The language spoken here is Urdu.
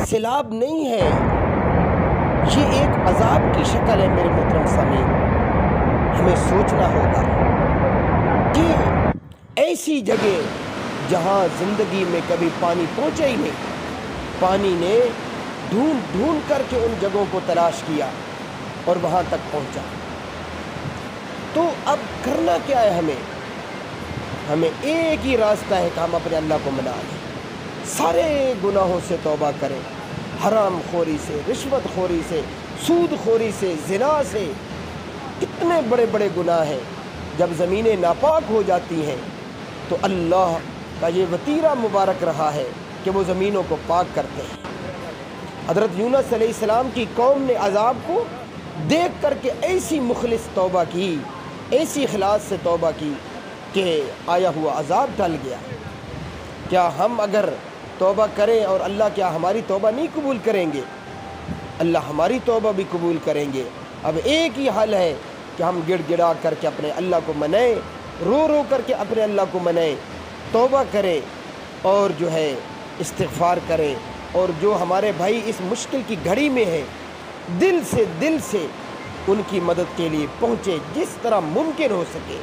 سیلاب نہیں ہے، یہ ایک عذاب کی شکل ہے میرے محترم سامعین۔ ہمیں سوچنا ہوگا کہ ایسی جگہ جہاں زندگی میں کبھی پانی پہنچا ہی نہیں، پانی نے ڈھونڈ ڈھونڈ کر کے ان جگہوں کو تلاش کیا اور وہاں تک پہنچا۔ تو اب کرنا کیا ہے؟ ہمیں ایک ہی راستہ ہے کہ ہم اپنے اللہ کو منا لیں، سارے گناہوں سے توبہ کریں، حرام خوری سے، رشوت خوری سے، سود خوری سے، زنا سے۔ اتنے بڑے بڑے گناہ ہیں، جب زمینیں ناپاک ہو جاتی ہیں تو اللہ کا یہ وتیرہ مبارک رہا ہے کہ وہ زمینوں کو پاک کرتے ہیں۔ حضرت یونس علیہ السلام کی قوم نے عذاب کو دیکھ کر کے ایسی مخلص توبہ کی، ایسی اخلاص سے توبہ کی کہ آیا ہوا عذاب ٹل گیا۔ کیا ہم اگر توبہ کریں اور اللہ کیا ہماری توبہ نہیں قبول کریں گے؟ اللہ ہماری توبہ بھی قبول کریں گے۔ اب ایک ہی حل ہے کہ ہم گڑ گڑا کر کے اپنے اللہ کو منائیں، رو رو کر کے اپنے اللہ کو منائیں، توبہ کریں اور جو ہے استغفار کریں، اور جو ہمارے بھائی اس مشکل کی گھڑی میں ہیں دل سے ان کی مدد کے لیے پہنچے جس طرح ممکن ہو سکے۔